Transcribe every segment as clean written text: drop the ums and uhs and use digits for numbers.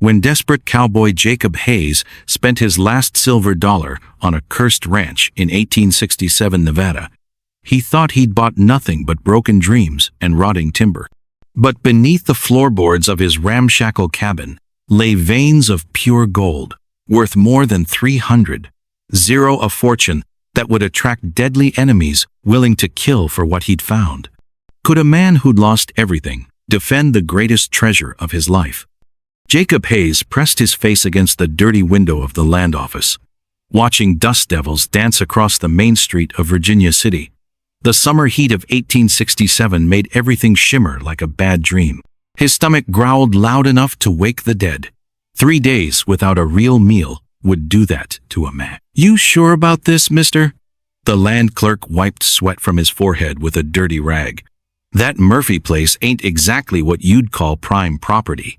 when desperate cowboy Jacob Hayes spent his last silver dollar on a cursed ranch in 1867 Nevada. He thought he'd bought nothing but broken dreams and rotting timber. But beneath the floorboards of his ramshackle cabin lay veins of pure gold, worth more than 300, a fortune that would attract deadly enemies willing to kill for what he'd found. Could a man who'd lost everything defend the greatest treasure of his life? Jacob Hayes pressed his face against the dirty window of the land office, watching dust devils dance across the main street of Virginia City. The summer heat of 1867 made everything shimmer like a bad dream. His stomach growled loud enough to wake the dead. 3 days without a real meal would do that to a man. "You sure about this, mister?" The land clerk wiped sweat from his forehead with a dirty rag. "That Murphy place ain't exactly what you'd call prime property."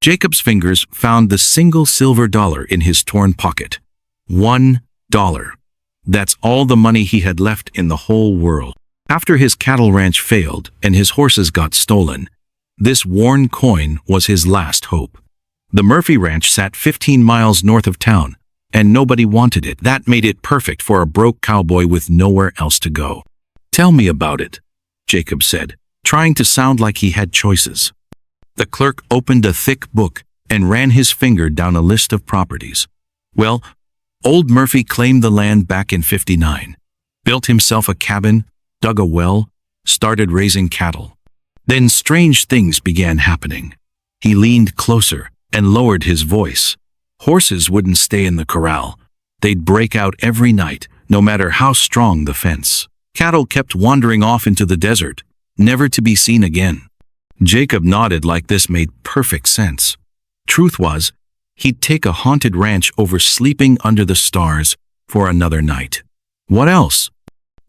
Jacob's fingers found the single silver dollar in his torn pocket. $1. That's all the money he had left in the whole world. After his cattle ranch failed and his horses got stolen, this worn coin was his last hope. The Murphy Ranch sat 15 miles north of town, and nobody wanted it. That made it perfect for a broke cowboy with nowhere else to go. "Tell me about it," Jacob said, trying to sound like he had choices. The clerk opened a thick book and ran his finger down a list of properties. "Well, old Murphy claimed the land back in '59, built himself a cabin, dug a well, started raising cattle. Then strange things began happening." He leaned closer and lowered his voice. "Horses wouldn't stay in the corral. They'd break out every night, no matter how strong the fence. Cattle kept wandering off into the desert, never to be seen again." Jacob nodded like this made perfect sense. Truth was, he'd take a haunted ranch over sleeping under the stars for another night. What else?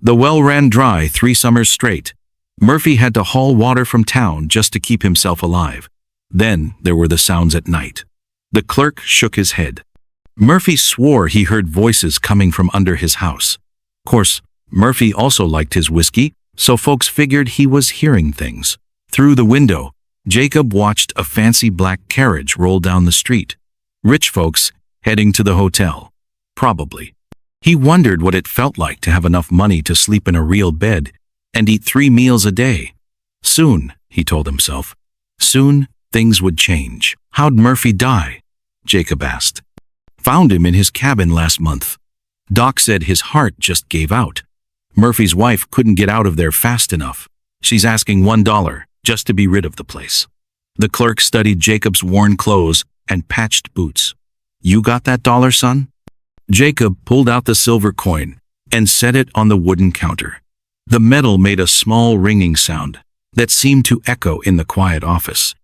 The well ran dry 3 summers straight. Murphy had to haul water from town just to keep himself alive. Then there were the sounds at night. The clerk shook his head. Murphy swore he heard voices coming from under his house. Of course, Murphy also liked his whiskey, so folks figured he was hearing things. Through the window, Jacob watched a fancy black carriage roll down the street. Rich folks heading to the hotel. Probably. He wondered what it felt like to have enough money to sleep in a real bed and eat 3 meals a day. Soon, he told himself. Soon, things would change. "How'd Murphy die?" Jacob asked. "Found him in his cabin last month. Doc said his heart just gave out. Murphy's wife couldn't get out of there fast enough. She's asking $1 just to be rid of the place." The clerk studied Jacob's worn clothes and patched boots. "You got that dollar, son?" Jacob pulled out the silver coin and set it on the wooden counter. The metal made a small ringing sound that seemed to echo in the quiet office.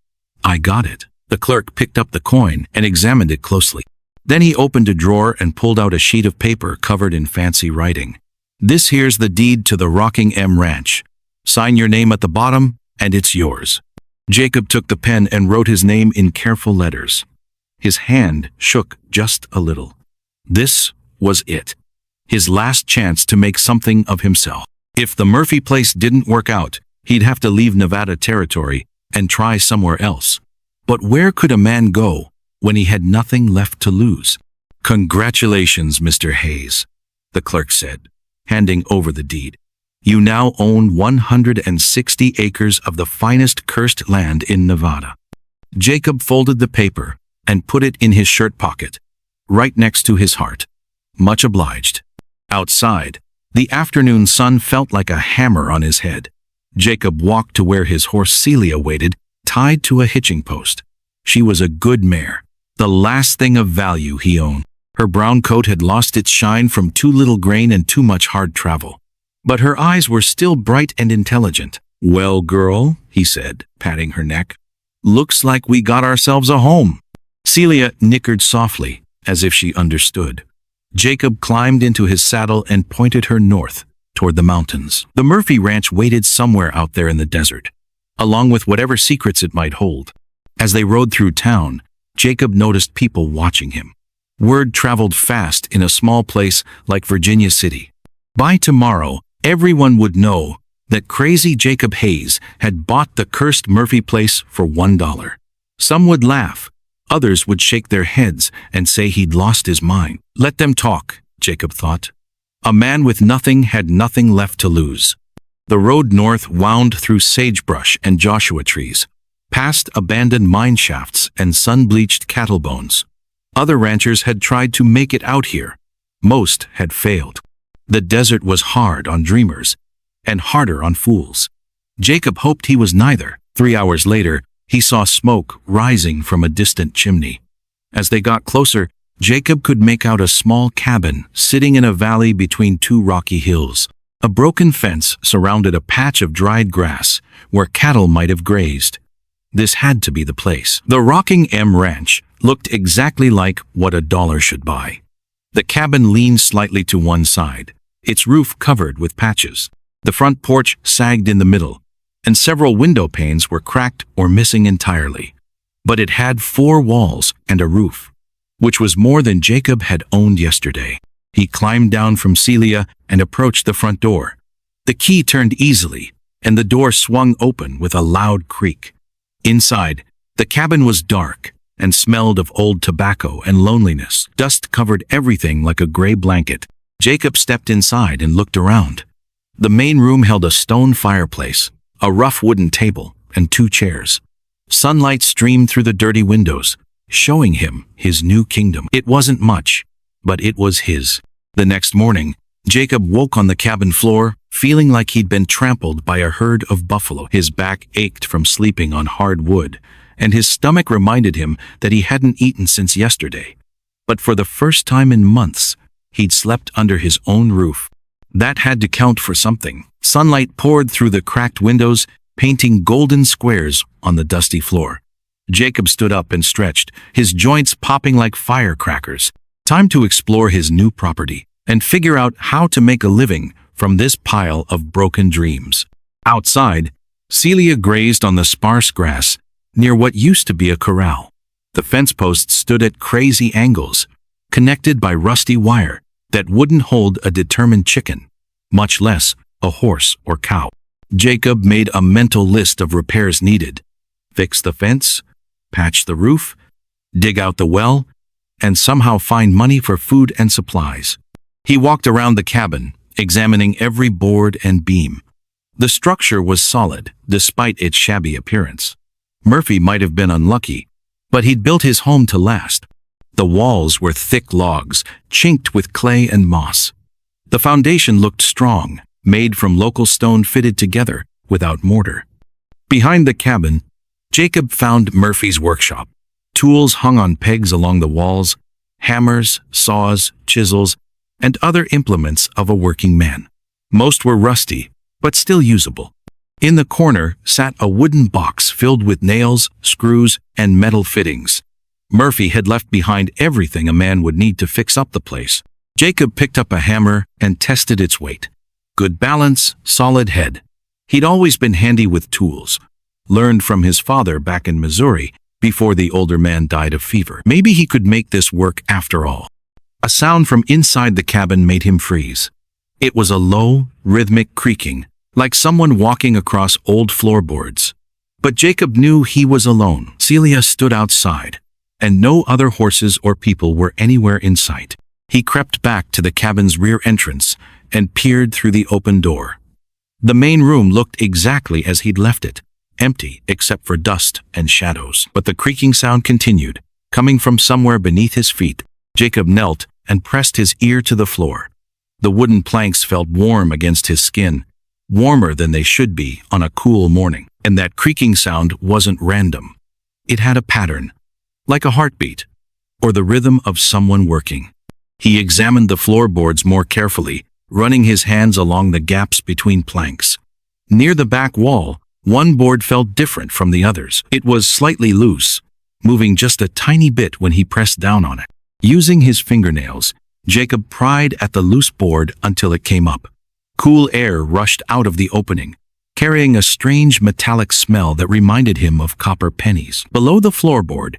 "I got it." The clerk picked up the coin and examined it closely. Then he opened a drawer and pulled out a sheet of paper covered in fancy writing. "This here's the deed to the Rocking M Ranch. Sign your name at the bottom, and it's yours." Jacob took the pen and wrote his name in careful letters. His hand shook just a little. This was it. His last chance to make something of himself. If the Murphy place didn't work out, he'd have to leave Nevada territory and try somewhere else. But where could a man go when he had nothing left to lose? "Congratulations, Mr. Hayes," the clerk said, handing over the deed. "You now own 160 acres of the finest cursed land in Nevada." Jacob folded the paper and put it in his shirt pocket, right next to his heart. Much obliged. Outside, the afternoon sun felt like a hammer on his head. Jacob walked to where his horse Celia waited, tied to a hitching post. She was a good mare, the last thing of value he owned. Her brown coat had lost its shine from too little grain and too much hard travel. But her eyes were still bright and intelligent. "Well, girl," he said, patting her neck, "looks like we got ourselves a home." Celia nickered softly, as if she understood. Jacob climbed into his saddle and pointed her north, toward the mountains. The Murphy Ranch waited somewhere out there in the desert, along with whatever secrets it might hold. As they rode through town, Jacob noticed people watching him. Word traveled fast in a small place like Virginia City. By tomorrow, everyone would know that crazy Jacob Hayes had bought the cursed Murphy place for $1. Some would laugh, Others would shake their heads and say he'd lost his mind. Let them talk, Jacob thought. A man with nothing had nothing left to lose. The road north wound through sagebrush and Joshua trees, past abandoned mine shafts and sun-bleached cattle bones. Other ranchers had tried to make it out here. Most had failed. The desert was hard on dreamers, and harder on fools. Jacob hoped he was neither. 3 hours later, he saw smoke rising from a distant chimney. As they got closer, Jacob could make out a small cabin sitting in a valley between two rocky hills. A broken fence surrounded a patch of dried grass where cattle might have grazed. This had to be the place. The Rocking M Ranch looked exactly like what $1 should buy. The cabin leaned slightly to one side, its roof covered with patches. The front porch sagged in the middle, and several window panes were cracked or missing entirely. But it had 4 walls and a roof, which was more than Jacob had owned yesterday. He climbed down from Celia and approached the front door. The key turned easily, and the door swung open with a loud creak. Inside, the cabin was dark and smelled of old tobacco and loneliness. Dust covered everything like a gray blanket. Jacob stepped inside and looked around. The main room held a stone fireplace, a rough wooden table, and 2 chairs. Sunlight streamed through the dirty windows, showing him his new kingdom. It wasn't much, but it was his. The next morning, Jacob woke on the cabin floor, feeling like he'd been trampled by a herd of buffalo. His back ached from sleeping on hard wood, and his stomach reminded him that he hadn't eaten since yesterday. But for the first time in months, he'd slept under his own roof. That had to count for something. Sunlight poured through the cracked windows, painting golden squares on the dusty floor. Jacob stood up and stretched, his joints popping like firecrackers. Time to explore his new property and figure out how to make a living from this pile of broken dreams. Outside, Celia grazed on the sparse grass near what used to be a corral. The fence posts stood at crazy angles, connected by rusty wire that wouldn't hold a determined chicken, much less a horse or cow. Jacob made a mental list of repairs needed: fix the fence, patch the roof, dig out the well, and somehow find money for food and supplies. He walked around the cabin, examining every board and beam. The structure was solid, despite its shabby appearance. Murphy might have been unlucky, but he'd built his home to last. The walls were thick logs, chinked with clay and moss. The foundation looked strong, made from local stone fitted together without mortar. Behind the cabin, Jacob found Murphy's workshop. Tools hung on pegs along the walls, hammers, saws, chisels, and other implements of a working man. Most were rusty, but still usable. In the corner sat a wooden box filled with nails, screws, and metal fittings. Murphy had left behind everything a man would need to fix up the place. Jacob picked up a hammer and tested its weight. Good balance, solid head. He'd always been handy with tools, learned from his father back in Missouri before the older man died of fever. Maybe he could make this work after all. A sound from inside the cabin made him freeze. It was a low, rhythmic creaking, like someone walking across old floorboards. But Jacob knew he was alone. Celia stood outside, and no other horses or people were anywhere in sight. He crept back to the cabin's rear entrance and peered through the open door. The main room looked exactly as he'd left it, empty except for dust and shadows. But the creaking sound continued, coming from somewhere beneath his feet. Jacob knelt and pressed his ear to the floor. The wooden planks felt warm against his skin, warmer than they should be on a cool morning. And that creaking sound wasn't random. It had a pattern, like a heartbeat, or the rhythm of someone working. He examined the floorboards more carefully, running his hands along the gaps between planks. Near the back wall, one board felt different from the others. It was slightly loose, moving just a tiny bit when he pressed down on it. Using his fingernails, Jacob pried at the loose board until it came up. Cool air rushed out of the opening, carrying a strange metallic smell that reminded him of copper pennies. Below the floorboard,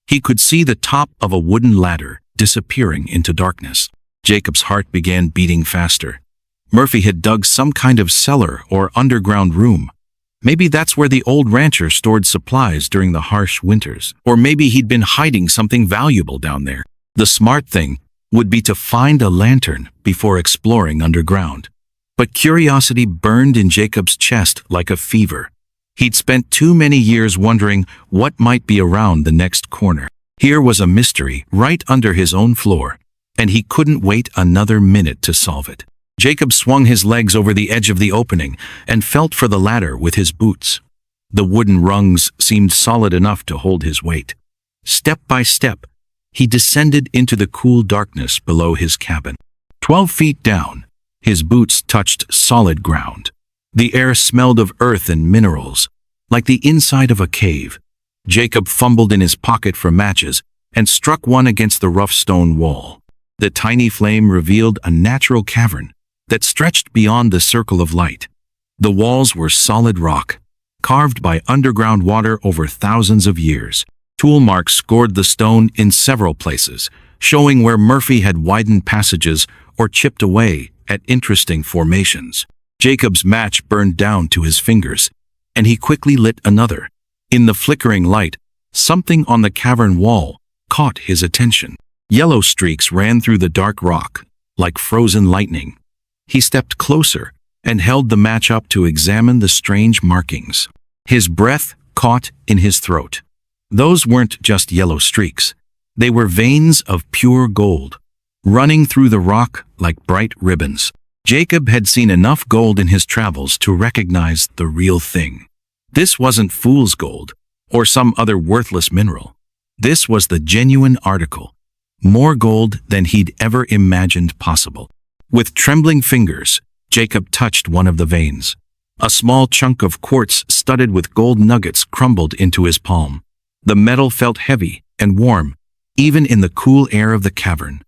he could see the top of a wooden ladder disappearing into darkness. Jacob's heart began beating faster. Murphy had dug some kind of cellar or underground room, Maybe that's where the old rancher stored supplies during the harsh winters. Or maybe he'd been hiding something valuable down there. The smart thing would be to find a lantern before exploring underground. But curiosity burned in Jacob's chest like a fever. He'd spent too many years wondering what might be around the next corner. Here was a mystery right under his own floor, and he couldn't wait another minute to solve it. Jacob swung his legs over the edge of the opening and felt for the ladder with his boots. The wooden rungs seemed solid enough to hold his weight. Step by step, he descended into the cool darkness below his cabin. 12 feet down, his boots touched solid ground. The air smelled of earth and minerals, like the inside of a cave. Jacob fumbled in his pocket for matches and struck one against the rough stone wall. The tiny flame revealed a natural cavern that stretched beyond the circle of light. The walls were solid rock, carved by underground water over thousands of years. Tool marks scored the stone in several places, showing where Murphy had widened passages or chipped away at interesting formations. Jacob's match burned down to his fingers, and he quickly lit another. In the flickering light, something on the cavern wall caught his attention. Yellow streaks ran through the dark rock, like frozen lightning. He stepped closer and held the match up to examine the strange markings. His breath caught in his throat. Those weren't just yellow streaks. They were veins of pure gold, running through the rock like bright ribbons. Jacob had seen enough gold in his travels to recognize the real thing. This wasn't fool's gold or some other worthless mineral. This was the genuine article, more gold than he'd ever imagined possible. With trembling fingers, Jacob touched one of the veins. A small chunk of quartz studded with gold nuggets crumbled into his palm. The metal felt heavy and warm, even in the cool air of the cavern.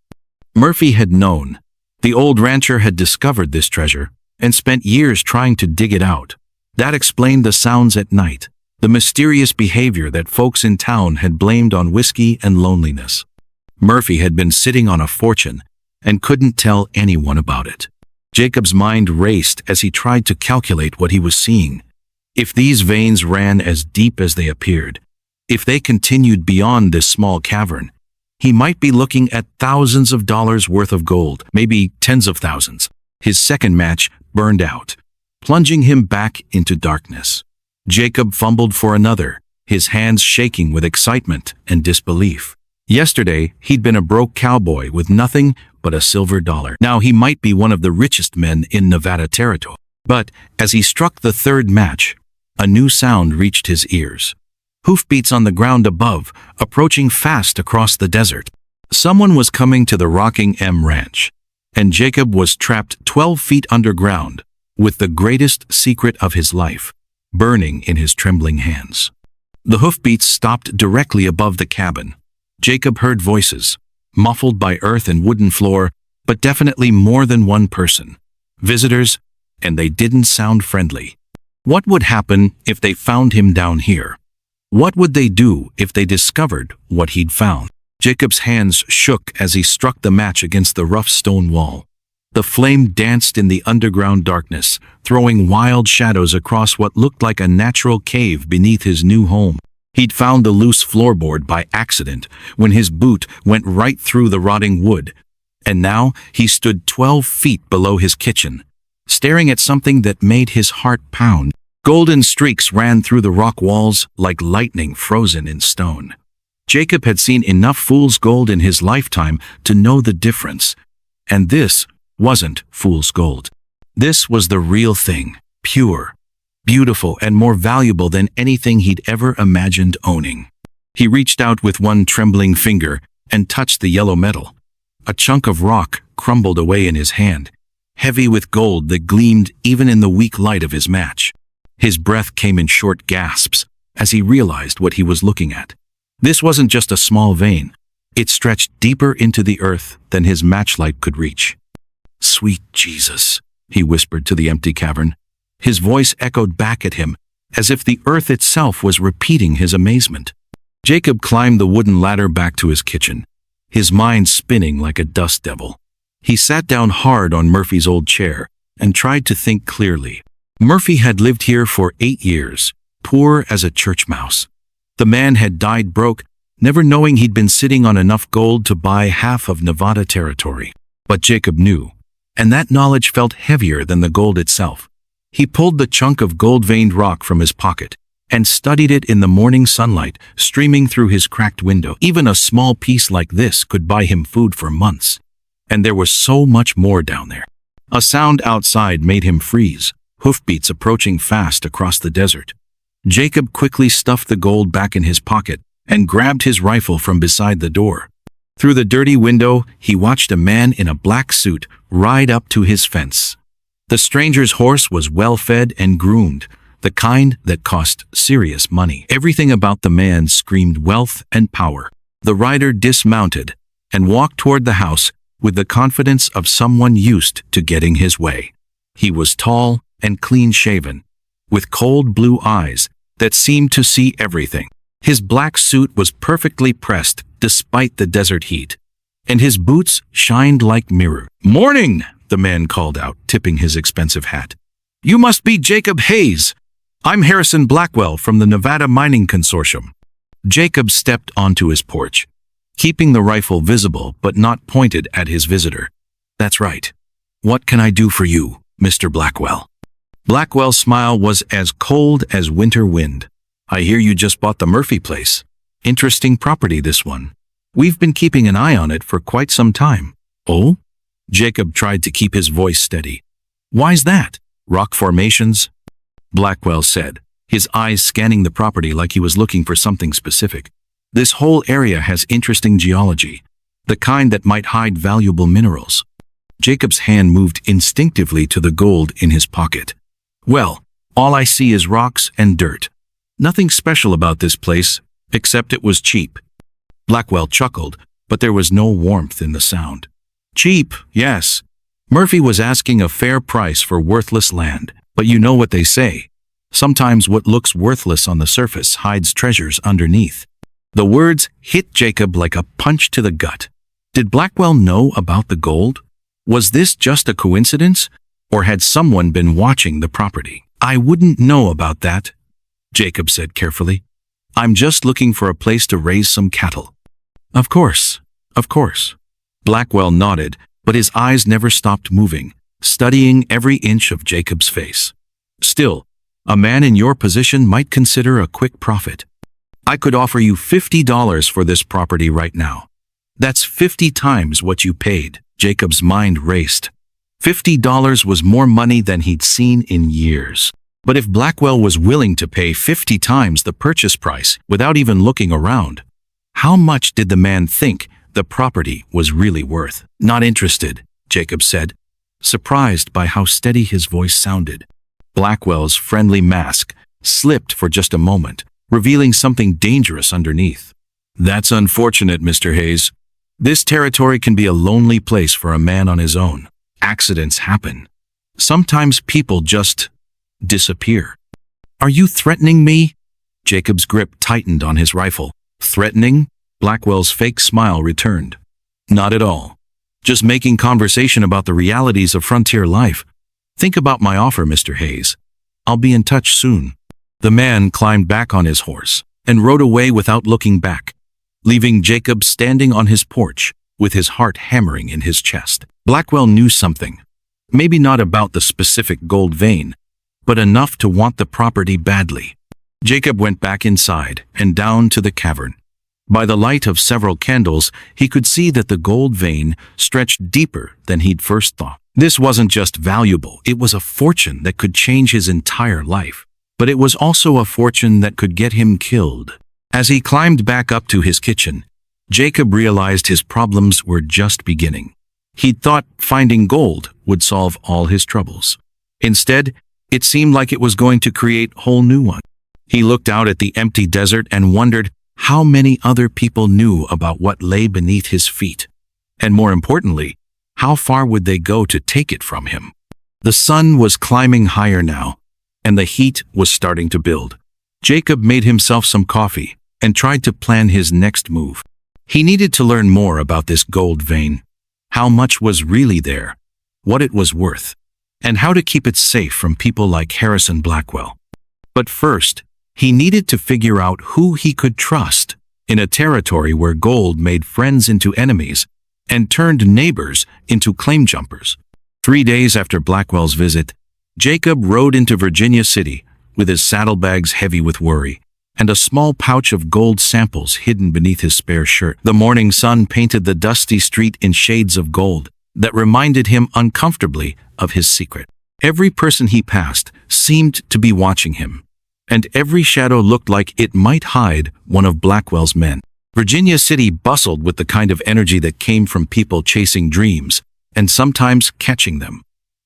Murphy had known. The old rancher had discovered this treasure and spent years trying to dig it out. That explained the sounds at night, the mysterious behavior that folks in town had blamed on whiskey and loneliness. Murphy had been sitting on a fortune and couldn't tell anyone about it. Jacob's mind raced as he tried to calculate what he was seeing. If these veins ran as deep as they appeared, if they continued beyond this small cavern, he might be looking at thousands of dollars worth of gold, maybe tens of thousands. His second match burned out, plunging him back into darkness. Jacob fumbled for another, his hands shaking with excitement and disbelief. Yesterday, he'd been a broke cowboy with nothing but a silver dollar. Now he might be one of the richest men in Nevada territory. But as he struck the third match, a new sound reached his ears. Hoofbeats on the ground above, approaching fast across the desert. Someone was coming to the Rocking M Ranch, and Jacob was trapped 12 feet underground, with the greatest secret of his life burning in his trembling hands. The hoofbeats stopped directly above the cabin. Jacob heard voices, muffled by earth and wooden floor, but definitely more than one person. Visitors, and they didn't sound friendly. What would happen if they found him down here? What would they do if they discovered what he'd found? Jacob's hands shook as he struck the match against the rough stone wall. The flame danced in the underground darkness, throwing wild shadows across what looked like a natural cave beneath his new home. He'd found the loose floorboard by accident when his boot went right through the rotting wood, and now he stood 12 feet below his kitchen, staring at something that made his heart pound. Golden streaks ran through the rock walls like lightning frozen in stone. Jacob had seen enough fool's gold in his lifetime to know the difference, and this wasn't fool's gold. This was the real thing, pure, beautiful, and more valuable than anything he'd ever imagined owning. He reached out with one trembling finger and touched the yellow metal. A chunk of rock crumbled away in his hand, heavy with gold that gleamed even in the weak light of his match. His breath came in short gasps as he realized what he was looking at. This wasn't just a small vein. It stretched deeper into the earth than his matchlight could reach. "Sweet Jesus," he whispered to the empty cavern. His voice echoed back at him, as if the earth itself was repeating his amazement. Jacob climbed the wooden ladder back to his kitchen, his mind spinning like a dust devil. He sat down hard on Murphy's old chair and tried to think clearly. Murphy had lived here for 8 years, poor as a church mouse. The man had died broke, never knowing he'd been sitting on enough gold to buy half of Nevada territory. But Jacob knew, and that knowledge felt heavier than the gold itself. He pulled the chunk of gold-veined rock from his pocket and studied it in the morning sunlight streaming through his cracked window. Even a small piece like this could buy him food for months. And there was so much more down there. A sound outside made him freeze, hoofbeats approaching fast across the desert. Jacob quickly stuffed the gold back in his pocket and grabbed his rifle from beside the door. Through the dirty window, he watched a man in a black suit ride up to his fence. The stranger's horse was well-fed and groomed, the kind that cost serious money. Everything about the man screamed wealth and power. The rider dismounted and walked toward the house with the confidence of someone used to getting his way. He was tall and clean-shaven, with cold blue eyes that seemed to see everything. His black suit was perfectly pressed despite the desert heat, and his boots shined like mirror. "Morning!" the man called out, tipping his expensive hat. "You must be Jacob Hayes. I'm Harrison Blackwell from the Nevada Mining Consortium." Jacob stepped onto his porch, keeping the rifle visible but not pointed at his visitor. "That's right. What can I do for you, Mr. Blackwell?" Blackwell's smile was as cold as winter wind. "I hear you just bought the Murphy place. Interesting property, this one. We've been keeping an eye on it for quite some time." "Oh?" Jacob tried to keep his voice steady. "Why's that? Rock formations?" Blackwell said, his eyes scanning the property like he was looking for something specific. "This whole area has interesting geology, the kind that might hide valuable minerals." Jacob's hand moved instinctively to the gold in his pocket. "Well, all I see is rocks and dirt. Nothing special about this place, except it was cheap." Blackwell chuckled, but there was no warmth in the sound. "Cheap, yes. Murphy was asking a fair price for worthless land, but you know what they say. Sometimes what looks worthless on the surface hides treasures underneath." The words hit Jacob like a punch to the gut. Did Blackwell know about the gold? Was this just a coincidence, or had someone been watching the property? "I wouldn't know about that," Jacob said carefully. "I'm just looking for a place to raise some cattle." Of course. Blackwell nodded, but his eyes never stopped moving, studying every inch of Jacob's face. "Still, a man in your position might consider a quick profit. I could offer you $50 for this property right now. That's 50 times what you paid." Jacob's mind raced. $50 was more money than he'd seen in years. But if Blackwell was willing to pay 50 times the purchase price without even looking around, how much did the man think the property was really worth? "Not interested," Jacob said, surprised by how steady his voice sounded. Blackwell's friendly mask slipped for just a moment, revealing something dangerous underneath. "That's unfortunate, Mr. Hayes. This territory can be a lonely place for a man on his own. Accidents happen. Sometimes people just disappear." "Are you threatening me?" Jacob's grip tightened on his rifle. "Threatening?" Blackwell's fake smile returned. "Not at all. Just making conversation about the realities of frontier life. Think about my offer, Mr. Hayes. I'll be in touch soon." The man climbed back on his horse and rode away without looking back, leaving Jacob standing on his porch with his heart hammering in his chest. Blackwell knew something, maybe not about the specific gold vein, but enough to want the property badly. Jacob went back inside and down to the cavern. By the light of several candles, he could see that the gold vein stretched deeper than he'd first thought. This wasn't just valuable, it was a fortune that could change his entire life. But it was also a fortune that could get him killed. As he climbed back up to his kitchen, Jacob realized his problems were just beginning. He'd thought finding gold would solve all his troubles. Instead, it seemed like it was going to create whole new ones. He looked out at the empty desert and wondered how many other people knew about what lay beneath his feet. And more importantly, how far would they go to take it from him? The sun was climbing higher now, and the heat was starting to build. Jacob made himself some coffee and tried to plan his next move. He needed to learn more about this gold vein. How much was really there? What it was worth? and how to keep it safe from people like Harrison Blackwell. But first, he needed to figure out who he could trust in a territory where gold made friends into enemies and turned neighbors into claim jumpers. 3 days after Blackwell's visit, Jacob rode into Virginia City with his saddlebags heavy with worry and a small pouch of gold samples hidden beneath his spare shirt. The morning sun painted the dusty street in shades of gold that reminded him uncomfortably of his secret. Every person he passed seemed to be watching him, and every shadow looked like it might hide one of Blackwell's men. Virginia City bustled with the kind of energy that came from people chasing dreams and sometimes catching them.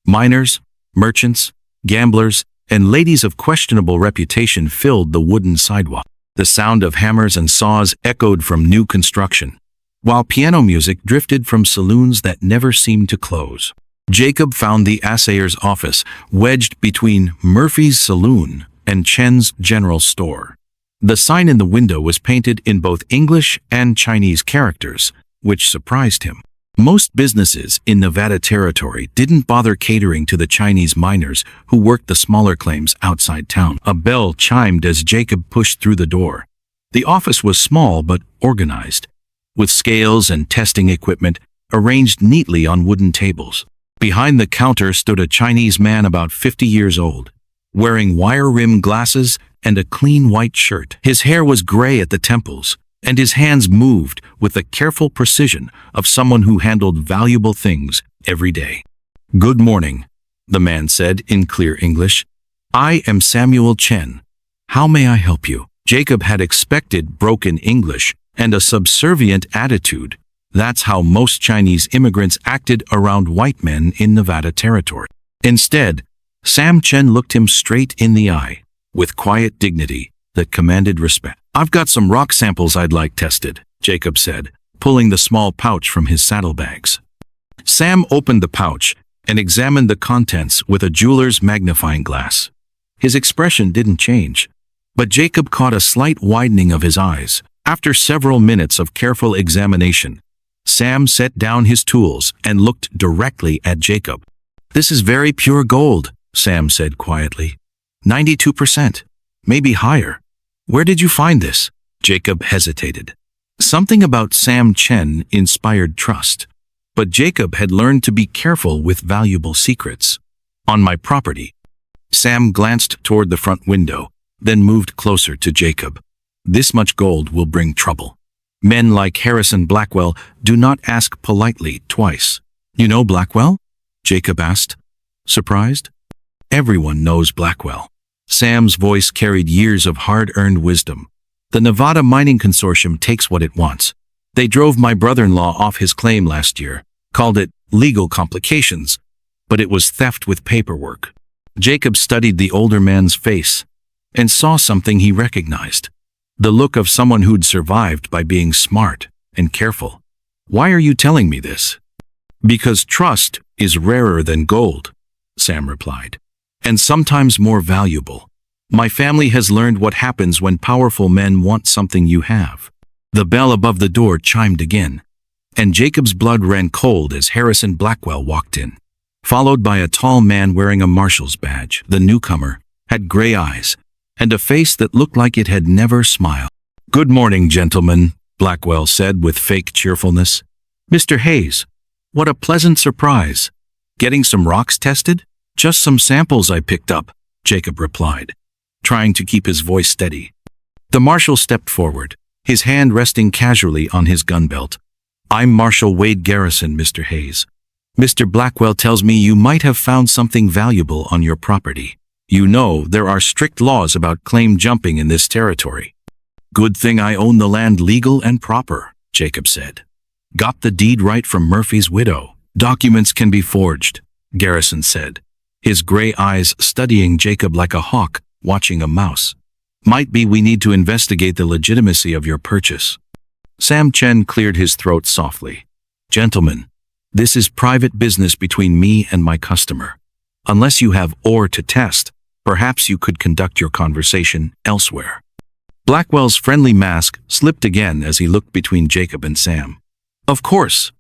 Miners, merchants, gamblers, and ladies of questionable reputation filled the wooden sidewalk. The sound of hammers and saws echoed from new construction, while piano music drifted from saloons that never seemed to close. Jacob found the assayer's office wedged between Murphy's Saloon and Chen's General Store. The sign in the window was painted in both English and Chinese characters, which surprised him. Most businesses in Nevada Territory didn't bother catering to the Chinese miners who worked the smaller claims outside town. A bell chimed as Jacob pushed through the door. The office was small but organized, with scales and testing equipment arranged neatly on wooden tables. Behind the counter stood a Chinese man about 50 years old, wearing wire-rimmed glasses and a clean white shirt. His hair was gray at the temples, and his hands moved with the careful precision of someone who handled valuable things every day. "Good morning," the man said in clear English. "I am Samuel Chen. How may I help you?" Jacob had expected broken English and a subservient attitude. That's how most Chinese immigrants acted around white men in Nevada Territory. Instead, Sam Chen looked him straight in the eye, with quiet dignity that commanded respect. "I've got some rock samples I'd like tested," Jacob said, pulling the small pouch from his saddlebags. Sam opened the pouch and examined the contents with a jeweler's magnifying glass. His expression didn't change, but Jacob caught a slight widening of his eyes. After several minutes of careful examination, Sam set down his tools and looked directly at Jacob. "This is very pure gold," Sam said quietly. 92%, maybe higher. "Where did you find this?" Jacob hesitated. Something about Sam Chen inspired trust, but Jacob had learned to be careful with valuable secrets. "On my property." Sam glanced toward the front window, then moved closer to Jacob. "This much gold will bring trouble. Men like Harrison Blackwell do not ask politely twice." "You know Blackwell?" Jacob asked, surprised. "Everyone knows Blackwell." Sam's voice carried years of hard-earned wisdom. "The Nevada Mining Consortium takes what it wants. They drove my brother-in-law off his claim last year, called it legal complications, but it was theft with paperwork." Jacob studied the older man's face and saw something he recognized. The look of someone who'd survived by being smart and careful. "Why are you telling me this?" "Because trust is rarer than gold," Sam replied, "and sometimes more valuable. My family has learned what happens when powerful men want something you have." The bell above the door chimed again, and Jacob's blood ran cold as Harrison Blackwell walked in, followed by a tall man wearing a marshal's badge. The newcomer had gray eyes and a face that looked like it had never smiled. "Good morning, gentlemen," Blackwell said with fake cheerfulness. "Mr. Hayes, what a pleasant surprise. Getting some rocks tested?" "Just some samples I picked up," Jacob replied, trying to keep his voice steady. The marshal stepped forward, his hand resting casually on his gun belt. "I'm Marshal Wade Garrison, Mr. Hayes. Mr. Blackwell tells me you might have found something valuable on your property. You know, there are strict laws about claim jumping in this territory." "Good thing I own the land legal and proper," Jacob said. "Got the deed right from Murphy's widow. Documents can be forged," Garrison said, his gray eyes studying Jacob like a hawk watching a mouse. "Might be we need to investigate the legitimacy of your purchase." Sam Chen cleared his throat softly. "Gentlemen, this is private business between me and my customer. Unless you have ore to test, perhaps you could conduct your conversation elsewhere." Blackwell's friendly mask slipped again as he looked between Jacob and Sam. "Of course.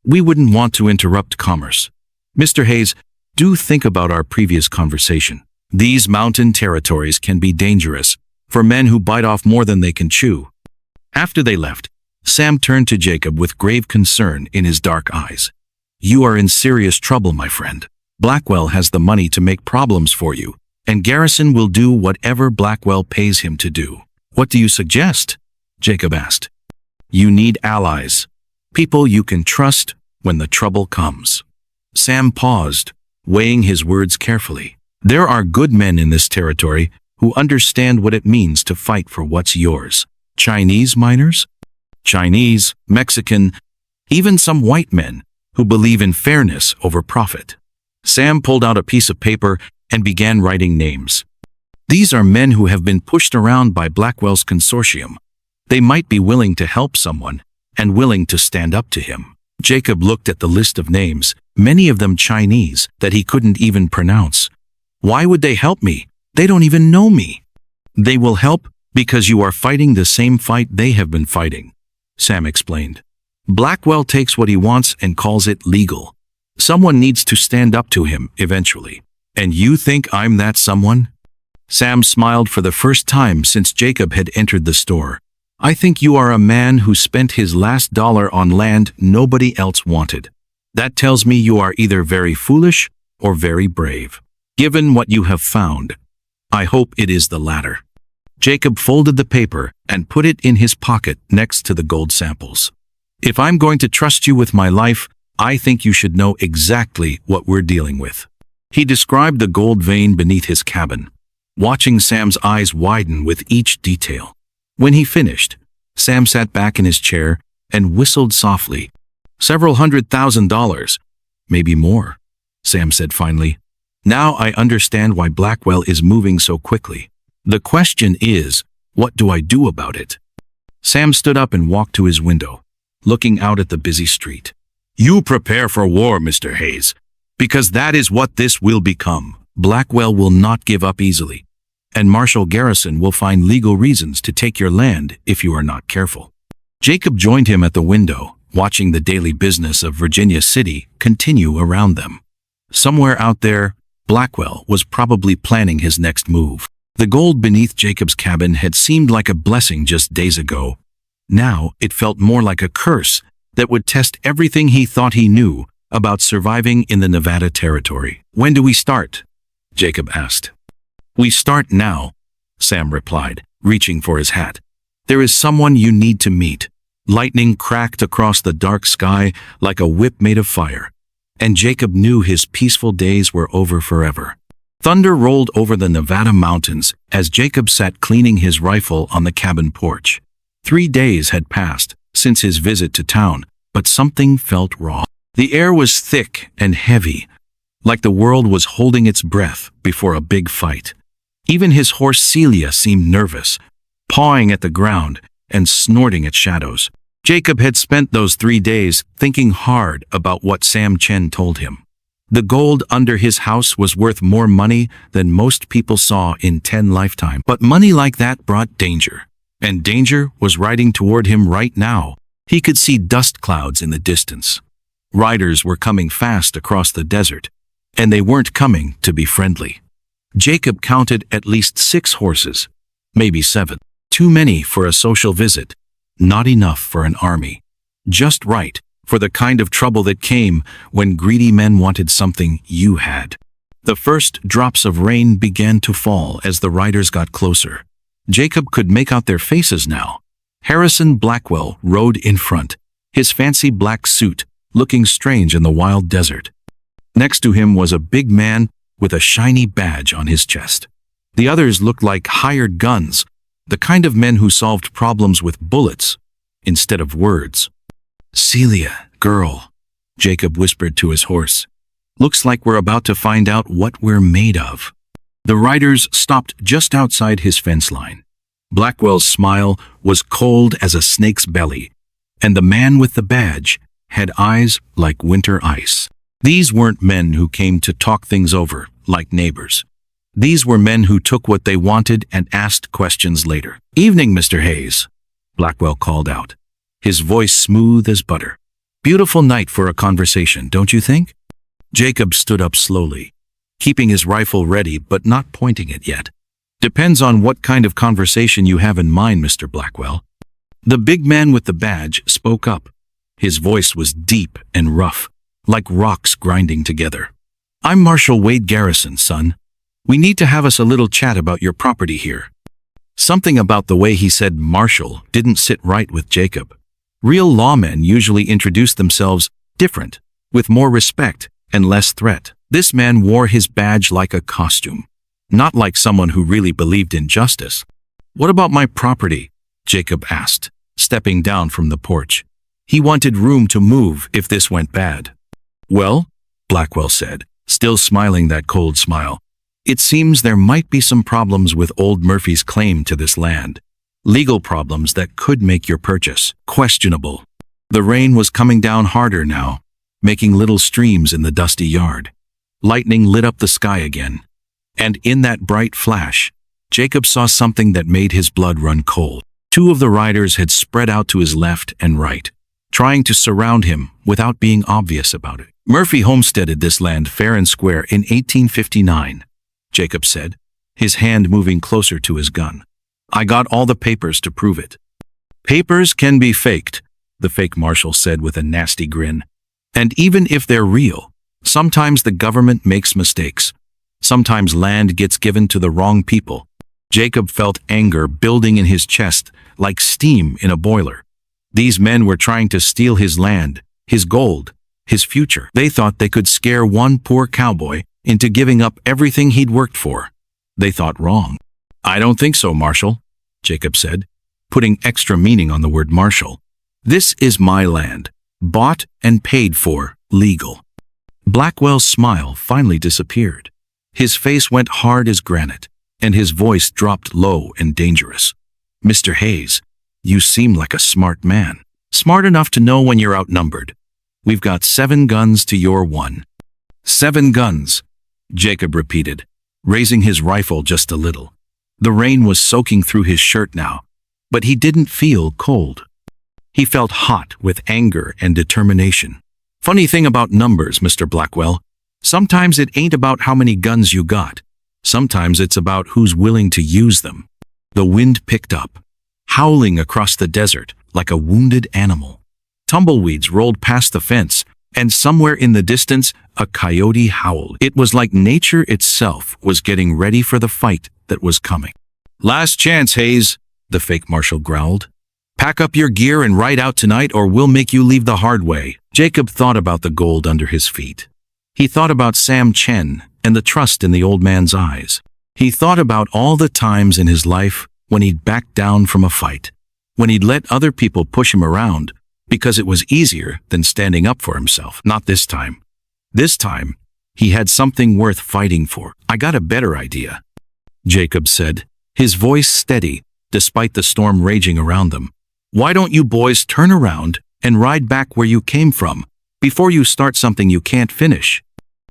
We wouldn't want to interrupt commerce. Mr. Hayes, Do think about our previous conversation. These mountain territories can be dangerous for men who bite off more than they can chew. After they left, Sam turned to Jacob with grave concern in his dark eyes. You are in serious trouble, my friend. Blackwell has the money to make problems for you, and Garrison will do whatever Blackwell pays him to do. What do you suggest? Jacob asked. You need allies, people you can trust when the trouble comes. Sam paused, weighing his words carefully. There are good men in this territory who understand what it means to fight for what's yours. Chinese miners? Chinese, Mexican, even some white men who believe in fairness over profit. Sam pulled out a piece of paper and began writing names. These are men who have been pushed around by Blackwell's consortium. They might be willing to help someone and willing to stand up to him. Jacob looked at the list of names, many of them Chinese, that he couldn't even pronounce. Why would they help me? They don't even know me. They will help because you are fighting the same fight they have been fighting, Sam explained. Blackwell takes what he wants and calls it legal. Someone needs to stand up to him eventually. And you think I'm that someone? Sam smiled for the first time since Jacob had entered the store. I think you are a man who spent his last dollar on land nobody else wanted. That tells me you are either very foolish or very brave. Given what you have found, I hope it is the latter. Jacob folded the paper and put it in his pocket next to the gold samples. If I'm going to trust you with my life, I think you should know exactly what we're dealing with. He described the gold vein beneath his cabin, watching Sam's eyes widen with each detail. When he finished, Sam sat back in his chair and whistled softly. Several $100,000, maybe more, Sam said finally. Now I understand why Blackwell is moving so quickly. The question is, what do I do about it? Sam stood up and walked to his window, looking out at the busy street. You prepare for war, Mr. Hayes, because that is what this will become. Blackwell will not give up easily, and Marshal Garrison will find legal reasons to take your land if you are not careful. Jacob joined him at the window, watching the daily business of Virginia City continue around them. Somewhere out there, Blackwell was probably planning his next move. The gold beneath Jacob's cabin had seemed like a blessing just days ago. Now it felt more like a curse that would test everything he thought he knew about surviving in the Nevada territory. When do we start? Jacob asked. We start now, Sam replied, reaching for his hat. There is someone you need to meet. Lightning cracked across the dark sky like a whip made of fire, and Jacob knew his peaceful days were over forever. Thunder rolled over the Nevada mountains as Jacob sat cleaning his rifle on the cabin porch. 3 days had passed since his visit to town, but something felt wrong. The air was thick and heavy, like the world was holding its breath before a big fight. Even his horse Celia seemed nervous, pawing at the ground and snorting at shadows. Jacob had spent those 3 days thinking hard about what Sam Chen told him. The gold under his house was worth more money than most people saw in 10 lifetimes. But money like that brought danger, and danger was riding toward him right now. He could see dust clouds in the distance. Riders were coming fast across the desert, and they weren't coming to be friendly. Jacob counted at least 6 horses, maybe 7. Too many for a social visit, not enough for an army. Just right for the kind of trouble that came when greedy men wanted something you had. The first drops of rain began to fall as the riders got closer. Jacob could make out their faces now. Harrison Blackwell rode in front, his fancy black suit looking strange in the wild desert. Next to him was a big man with a shiny badge on his chest. The others looked like hired guns, the kind of men who solved problems with bullets instead of words. Celia, girl, Jacob whispered to his horse. Looks like we're about to find out what we're made of. The riders stopped just outside his fence line. Blackwell's smile was cold as a snake's belly, and the man with the badge had eyes like winter ice. These weren't men who came to talk things over like neighbors. These were men who took what they wanted and asked questions later. Evening, Mr. Hayes, Blackwell called out, his voice smooth as butter. Beautiful night for a conversation, don't you think? Jacob stood up slowly, keeping his rifle ready but not pointing it yet. Depends on what kind of conversation you have in mind, Mr. Blackwell. The big man with the badge spoke up. His voice was deep and rough, like rocks grinding together. I'm Marshal Wade Garrison, son. We need to have us a little chat about your property here. Something about the way he said Marshal didn't sit right with Jacob. Real lawmen usually introduce themselves different, with more respect and less threat. This man wore his badge like a costume, not like someone who really believed in justice. What about my property? Jacob asked, stepping down from the porch. He wanted room to move if this went bad. Well, Blackwell said, still smiling that cold smile, it seems there might be some problems with old Murphy's claim to this land. Legal problems that could make your purchase questionable. The rain was coming down harder now, making little streams in the dusty yard. Lightning lit up the sky again. And in that bright flash, Jacob saw something that made his blood run cold. Two of the riders had spread out to his left and right, trying to surround him without being obvious about it. Murphy homesteaded this land fair and square in 1859, Jacob said, his hand moving closer to his gun. I got all the papers to prove it. Papers can be faked, the fake marshal said with a nasty grin. And even if they're real, sometimes the government makes mistakes. Sometimes land gets given to the wrong people. Jacob felt anger building in his chest like steam in a boiler. These men were trying to steal his land, his gold, his future. They thought they could scare one poor cowboy into giving up everything he'd worked for. They thought wrong. I don't think so, Marshal, Jacob said, putting extra meaning on the word Marshal. This is my land, bought and paid for, legal. Blackwell's smile finally disappeared. His face went hard as granite, and his voice dropped low and dangerous. Mr. Hayes, you seem like a smart man. Smart enough to know when you're outnumbered. We've got 7 guns to your 1. 7 guns, Jacob repeated, raising his rifle just a little. The rain was soaking through his shirt now, but he didn't feel cold. He felt hot with anger and determination. Funny thing about numbers, Mr. Blackwell, sometimes it ain't about how many guns you got. Sometimes it's about who's willing to use them. The wind picked up, howling across the desert like a wounded animal. Tumbleweeds rolled past the fence, and somewhere in the distance, a coyote howled. It was like nature itself was getting ready for the fight that was coming. Last chance, Hayes, the fake marshal growled. Pack up your gear and ride out tonight or we'll make you leave the hard way. Jacob thought about the gold under his feet. He thought about Sam Chen and the trust in the old man's eyes. He thought about all the times in his life when he'd backed down from a fight, when he'd let other people push him around because it was easier than standing up for himself. Not this time. This time, he had something worth fighting for. I got a better idea, Jacob said, his voice steady despite the storm raging around them. Why don't you boys turn around and ride back where you came from before you start something you can't finish?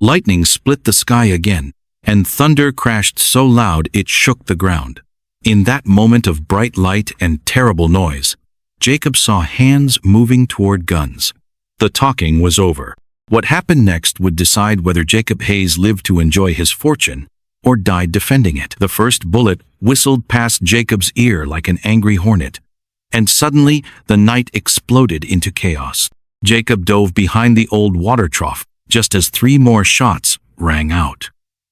Lightning split the sky again, and thunder crashed so loud it shook the ground. In that moment of bright light and terrible noise, Jacob saw hands moving toward guns. The talking was over. What happened next would decide whether Jacob Hayes lived to enjoy his fortune or died defending it. The first bullet whistled past Jacob's ear like an angry hornet, and suddenly the night exploded into chaos. Jacob dove behind the old water trough just as 3 more shots rang out.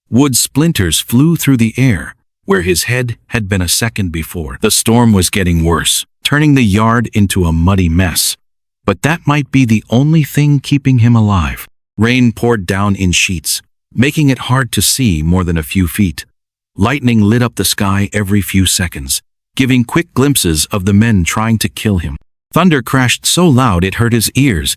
Wood splinters flew through the air, where his head had been a second before. The storm was getting worse, turning the yard into a muddy mess. But that might be the only thing keeping him alive. Rain poured down in sheets, making it hard to see more than a few feet. Lightning lit up the sky every few seconds, giving quick glimpses of the men trying to kill him. Thunder crashed so loud it hurt his ears,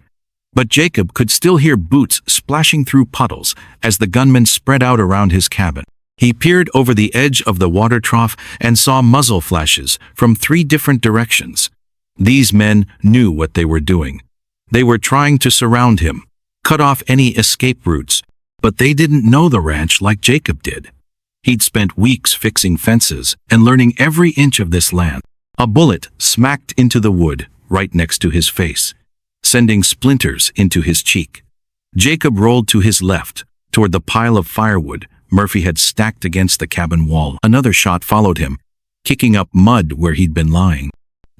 but Jacob could still hear boots splashing through puddles as the gunmen spread out around his cabin. He peered over the edge of the water trough and saw muzzle flashes from 3 different directions. These men knew what they were doing. They were trying to surround him, cut off any escape routes, but they didn't know the ranch like Jacob did. He'd spent weeks fixing fences and learning every inch of this land. A bullet smacked into the wood right next to his face, sending splinters into his cheek. Jacob rolled to his left, toward the pile of firewood Murphy had stacked against the cabin wall. Another shot followed him, kicking up mud where he'd been lying.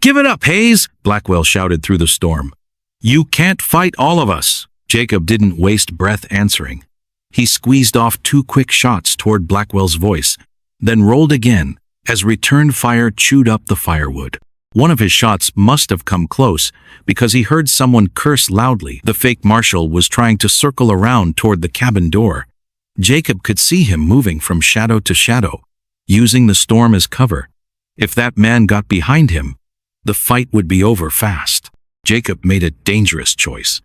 "Give it up, Hayes!" Blackwell shouted through the storm. "You can't fight all of us." Jacob didn't waste breath answering. He squeezed off 2 quick shots toward Blackwell's voice, then rolled again as return fire chewed up the firewood. One of his shots must have come close because he heard someone curse loudly. The fake marshal was trying to circle around toward the cabin door. Jacob could see him moving from shadow to shadow, using the storm as cover. If that man got behind him, the fight would be over fast. Jacob made a dangerous choice.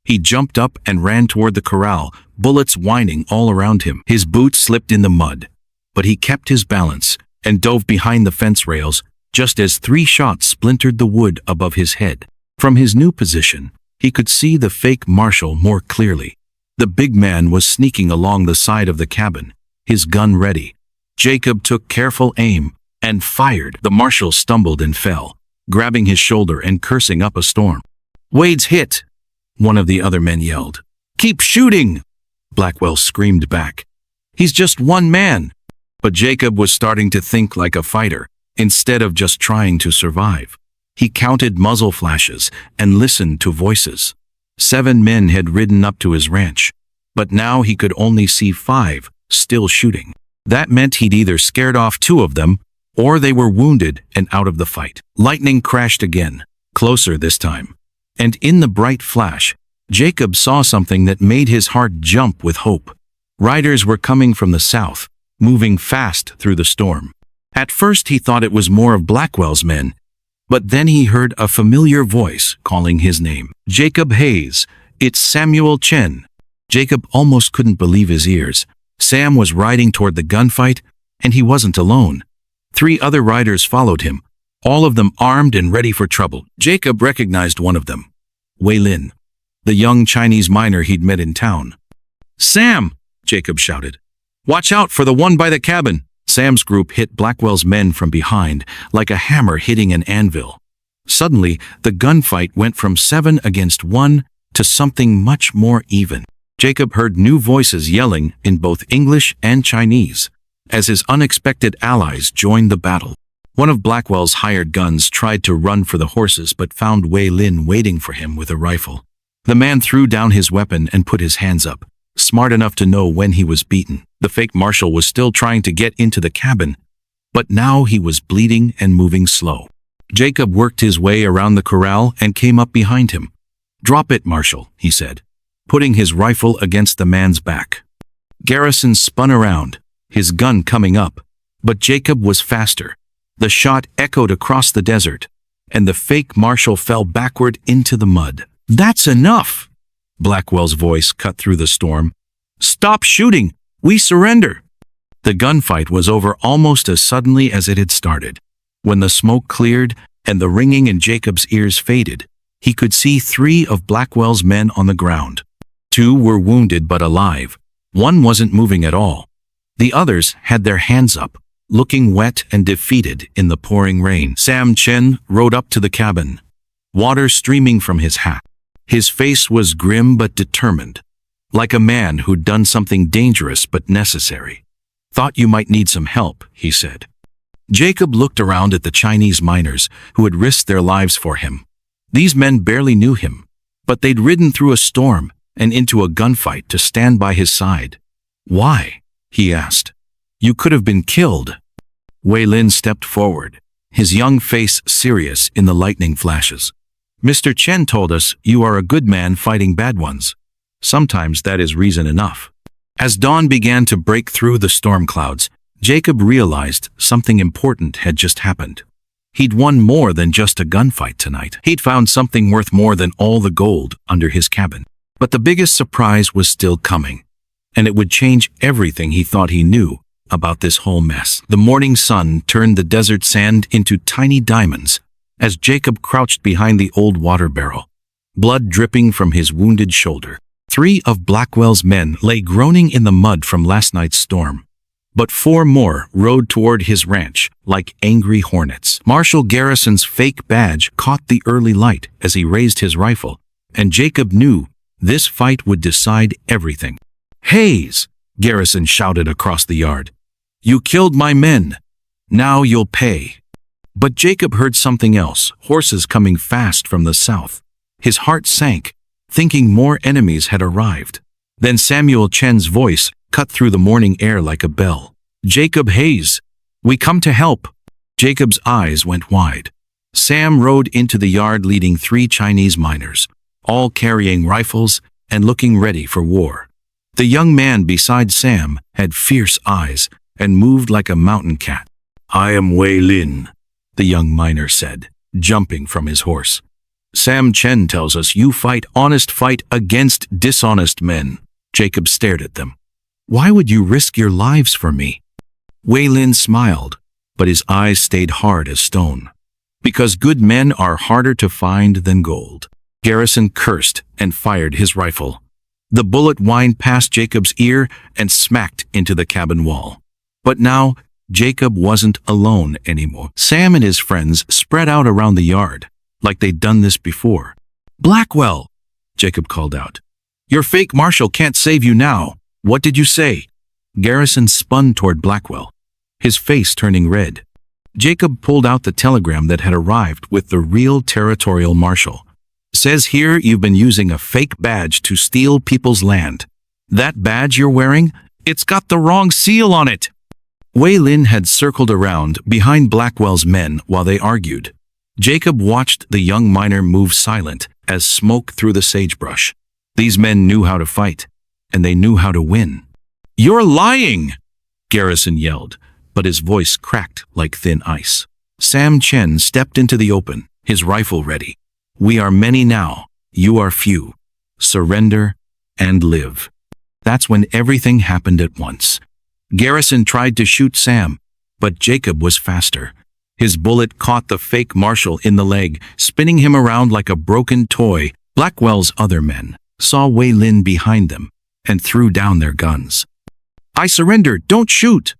He jumped up and ran toward the corral, bullets whining all around him. His boots slipped in the mud, but he kept his balance and dove behind the fence rails just as 3 shots splintered the wood above his head. From his new position, he could see the fake marshal more clearly. The big man was sneaking along the side of the cabin, his gun ready. Jacob took careful aim and fired. The marshal stumbled and fell, grabbing his shoulder and cursing up a storm. "Wade's hit!" one of the other men yelled. "Keep shooting!" Blackwell screamed back. "He's just one man!" But Jacob was starting to think like a fighter, instead of just trying to survive. He counted muzzle flashes and listened to voices. 7 men had ridden up to his ranch, but now he could only see 5 still shooting. That meant he'd either scared off 2 of them, or they were wounded and out of the fight. Lightning crashed again, closer this time. And in the bright flash, Jacob saw something that made his heart jump with hope. Riders were coming from the south, moving fast through the storm. At first he thought it was more of Blackwell's men, but then he heard a familiar voice calling his name. "Jacob Hayes, it's Samuel Chen." Jacob almost couldn't believe his ears. Sam was riding toward the gunfight, and he wasn't alone. 3 other riders followed him, all of them armed and ready for trouble. Jacob recognized one of them, Wei Lin, the young Chinese miner he'd met in town. "Sam!" Jacob shouted. "Watch out for the one by the cabin!" Sam's group hit Blackwell's men from behind, like a hammer hitting an anvil. Suddenly, the gunfight went from 7 against 1 to something much more even. Jacob heard new voices yelling in both English and Chinese, as his unexpected allies joined the battle. One of Blackwell's hired guns tried to run for the horses but found Wei Lin waiting for him with a rifle. The man threw down his weapon and put his hands up, smart enough to know when he was beaten. The fake marshal was still trying to get into the cabin, but now he was bleeding and moving slow. Jacob worked his way around the corral and came up behind him. "Drop it, Marshal," he said, putting his rifle against the man's back. Garrison spun around, his gun coming up, but Jacob was faster. The shot echoed across the desert, and the fake marshal fell backward into the mud. "That's enough!" Blackwell's voice cut through the storm. "Stop shooting! We surrender!" The gunfight was over almost as suddenly as it had started. When the smoke cleared and the ringing in Jacob's ears faded, he could see 3 of Blackwell's men on the ground. 2 were wounded but alive. 1 wasn't moving at all. The others had their hands up, looking wet and defeated in the pouring rain. Sam Chen rode up to the cabin, water streaming from his hat. His face was grim but determined, like a man who'd done something dangerous but necessary. "Thought you might need some help," he said. Jacob looked around at the Chinese miners who had risked their lives for him. These men barely knew him, but they'd ridden through a storm and into a gunfight to stand by his side. "Why?" he asked. "You could have been killed." Wei Lin stepped forward, his young face serious in the lightning flashes. "Mr. Chen told us you are a good man fighting bad ones. Sometimes that is reason enough." As dawn began to break through the storm clouds, Jacob realized something important had just happened. He'd won more than just a gunfight tonight. He'd found something worth more than all the gold under his cabin. But the biggest surprise was still coming, and it would change everything he thought he knew about this whole mess. The morning sun turned the desert sand into tiny diamonds as Jacob crouched behind the old water barrel, blood dripping from his wounded shoulder. 3 of Blackwell's men lay groaning in the mud from last night's storm, but 4 more rode toward his ranch like angry hornets. Marshal Garrison's fake badge caught the early light as he raised his rifle, and Jacob knew This fight would decide everything. "Hayes!" Garrison shouted across the yard. "You killed my men. Now you'll pay." But Jacob heard something else, horses coming fast from the south. His heart sank, thinking more enemies had arrived. Then Samuel Chen's voice cut through the morning air like a bell. "Jacob Hayes, we come to help." Jacob's eyes went wide. Sam rode into the yard leading 3 Chinese miners, all carrying rifles and looking ready for war. The young man beside Sam had fierce eyes and moved like a mountain cat. "I am Wei Lin," the young miner said, jumping from his horse. "Sam Chen tells us you fight honest fight against dishonest men." Jacob stared at them. "Why would you risk your lives for me?" Wei Lin smiled, but his eyes stayed hard as stone. "Because good men are harder to find than gold." Garrison cursed and fired his rifle. The bullet whined past Jacob's ear and smacked into the cabin wall. But now, Jacob wasn't alone anymore. Sam and his friends spread out around the yard, like they'd done this before. "Blackwell!" Jacob called out. "Your fake marshal can't save you now. What did you say?" Garrison spun toward Blackwell, his face turning red. Jacob pulled out the telegram that had arrived with the real territorial marshal. "Says here you've been using a fake badge to steal people's land. That badge you're wearing, it's got the wrong seal on it." Wei Lin had circled around behind Blackwell's men while they argued. Jacob watched the young miner move silent as smoke through the sagebrush. These men knew how to fight, and they knew how to win. "You're lying!" Garrison yelled, but his voice cracked like thin ice. Sam Chen stepped into the open, his rifle ready. "We are many now, you are few. Surrender and live." That's when everything happened at once. Garrison tried to shoot Sam, but Jacob was faster. His bullet caught the fake marshal in the leg, spinning him around like a broken toy. Blackwell's other men saw Wei Lin behind them and threw down their guns. "I surrender, don't shoot!"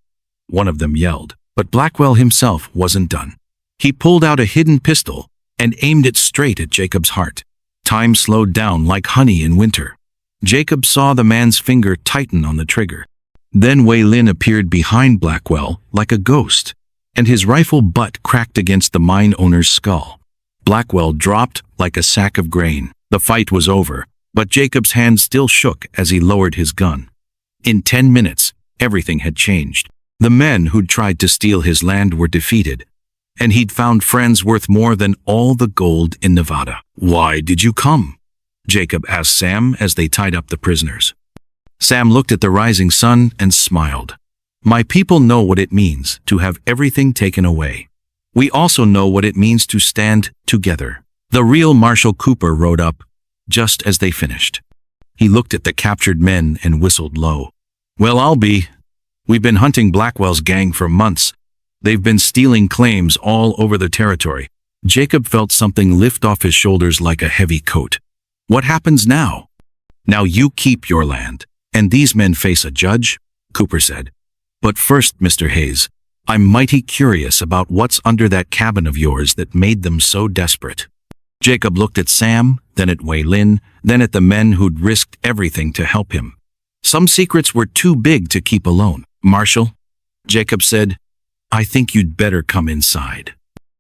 one of them yelled, but Blackwell himself wasn't done. He pulled out a hidden pistol and aimed it straight at Jacob's heart. Time slowed down like honey in winter. Jacob saw the man's finger tighten on the trigger. Then Wei Lin appeared behind Blackwell like a ghost, and his rifle butt cracked against the mine owner's skull. Blackwell dropped like a sack of grain. The fight was over, but Jacob's hand still shook as he lowered his gun. In 10 minutes, everything had changed. The men who'd tried to steal his land were defeated, and he'd found friends worth more than all the gold in Nevada. "Why did you come?" Jacob asked Sam as they tied up the prisoners. Sam looked at the rising sun and smiled. "My people know what it means to have everything taken away. We also know what it means to stand together." The real Marshal Cooper rode up, just as they finished. He looked at the captured men and whistled low. "Well, I'll be. We've been hunting Blackwell's gang for months. They've been stealing claims all over the territory." Jacob felt something lift off his shoulders like a heavy coat. "What happens now?" "Now you keep your land, and these men face a judge," Cooper said. "But first, Mr. Hayes, I'm mighty curious about what's under that cabin of yours that made them so desperate." Jacob looked at Sam, then at Wei Lin, then at the men who'd risked everything to help him. Some secrets were too big to keep alone. "Marshal," Jacob said, "I think you'd better come inside."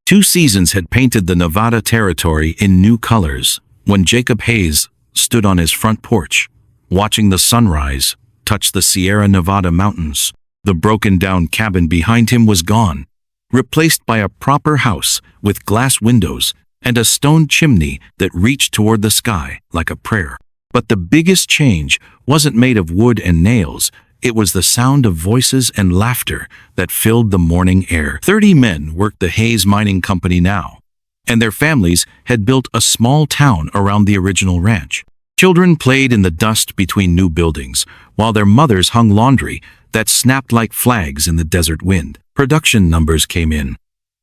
2 seasons had painted the Nevada territory in new colors when Jacob Hayes stood on his front porch, watching the sunrise touch the Sierra Nevada mountains. The broken-down cabin behind him was gone, replaced by a proper house with glass windows and a stone chimney that reached toward the sky like a prayer. But the biggest change wasn't made of wood and nails. It was the sound of voices and laughter that filled the morning air. 30 men worked the Hayes Mining Company now, and their families had built a small town around the original ranch. Children played in the dust between new buildings, while their mothers hung laundry that snapped like flags in the desert wind. Production numbers came in,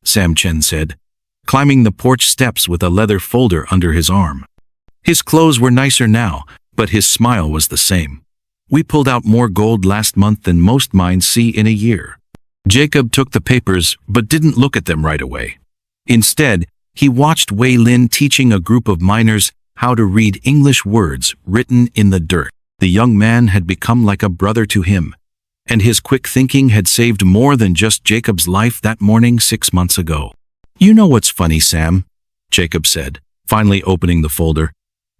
Sam Chen said, climbing the porch steps with a leather folder under his arm. His clothes were nicer now, but his smile was the same. "We pulled out more gold last month than most mines see in a year." Jacob took the papers but didn't look at them right away. Instead, he watched Wei Lin teaching a group of miners how to read English words written in the dirt. The young man had become like a brother to him, and his quick thinking had saved more than just Jacob's life that morning 6 months ago. "You know what's funny, Sam?" Jacob said, finally opening the folder.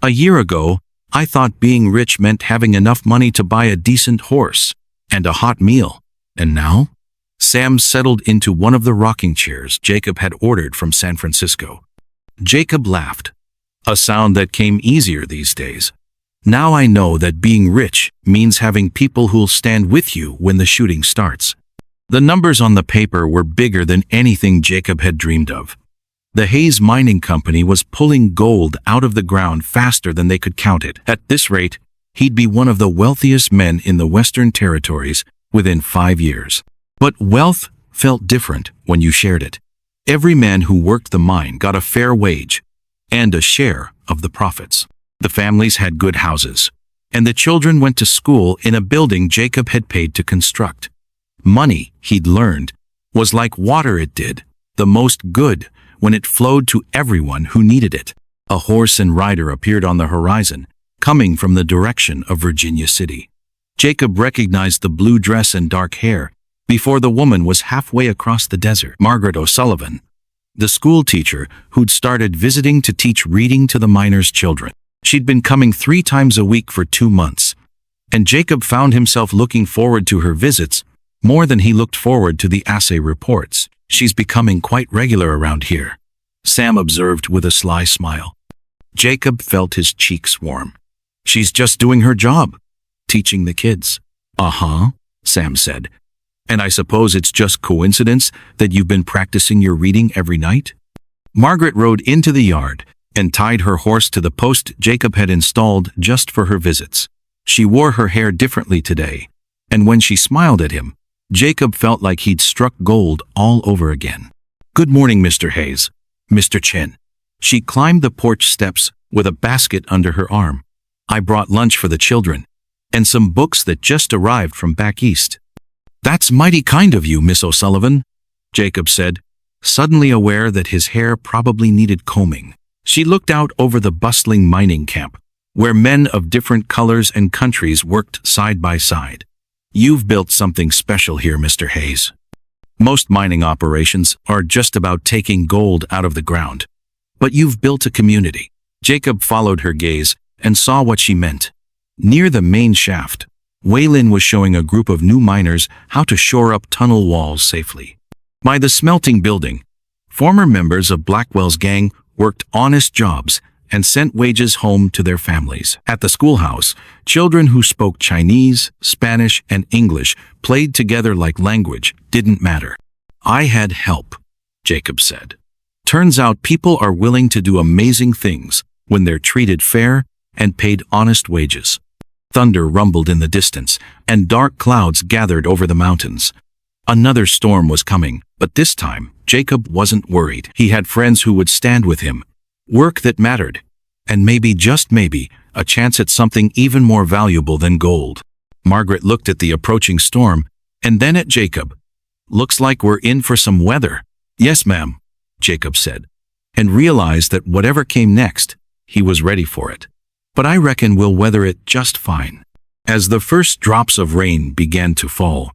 "A year ago, I thought being rich meant having enough money to buy a decent horse and a hot meal. And now?" Sam settled into one of the rocking chairs Jacob had ordered from San Francisco. Jacob laughed, a sound that came easier these days. "Now I know that being rich means having people who'll stand with you when the shooting starts." The numbers on the paper were bigger than anything Jacob had dreamed of. The Hayes Mining Company was pulling gold out of the ground faster than they could count it. At this rate, he'd be one of the wealthiest men in the Western Territories within 5 years. But wealth felt different when you shared it. Every man who worked the mine got a fair wage and a share of the profits. The families had good houses, and the children went to school in a building Jacob had paid to construct. Money, he'd learned, was like water. It did the most good when it flowed to everyone who needed it. A horse and rider appeared on the horizon, coming from the direction of Virginia City. Jacob recognized the blue dress and dark hair before the woman was halfway across the desert. Margaret O'Sullivan, the school teacher who'd started visiting to teach reading to the miners' children. She'd been coming 3 times a week for 2 months, and Jacob found himself looking forward to her visits more than he looked forward to the assay reports. "She's becoming quite regular around here," Sam observed with a sly smile. Jacob felt his cheeks warm. "She's just doing her job, teaching the kids." "Uh-huh," Sam said. "And I suppose it's just coincidence that you've been practicing your reading every night?" Margaret rode into the yard and tied her horse to the post Jacob had installed just for her visits. She wore her hair differently today, and when she smiled at him, Jacob felt like he'd struck gold all over again. "Good morning, Mr. Hayes, Mr. Chen." She climbed the porch steps with a basket under her arm. "I brought lunch for the children, and some books that just arrived from back east." "That's mighty kind of you, Miss O'Sullivan," Jacob said, suddenly aware that his hair probably needed combing. She looked out over the bustling mining camp, where men of different colors and countries worked side by side. "You've built something special here, Mr. Hayes. Most mining operations are just about taking gold out of the ground. But you've built a community." Jacob followed her gaze and saw what she meant. Near the main shaft, Waylin was showing a group of new miners how to shore up tunnel walls safely. By the smelting building, former members of Blackwell's gang worked honest jobs and sent wages home to their families. At the schoolhouse, children who spoke Chinese, Spanish, and English played together like language didn't matter. "I had help," Jacob said. "Turns out people are willing to do amazing things when they're treated fair and paid honest wages." Thunder rumbled in the distance, and dark clouds gathered over the mountains. Another storm was coming, but this time, Jacob wasn't worried. He had friends who would stand with him, work that mattered, and maybe, just maybe, a chance at something even more valuable than gold. Margaret looked at the approaching storm, and then at Jacob. "Looks like we're in for some weather." "Yes, ma'am," Jacob said, and realized that whatever came next, he was ready for it. "But I reckon we'll weather it just fine." As the first drops of rain began to fall,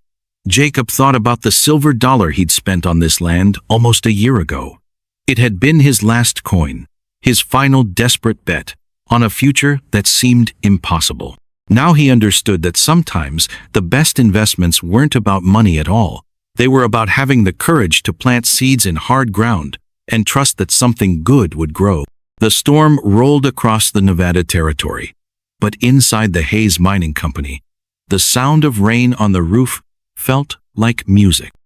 Jacob thought about the silver dollar he'd spent on this land almost a year ago. It had been his last coin, his final desperate bet on a future that seemed impossible. Now he understood that sometimes the best investments weren't about money at all. They were about having the courage to plant seeds in hard ground and trust that something good would grow. The storm rolled across the Nevada territory, but inside the Hayes Mining Company, the sound of rain on the roof felt like music.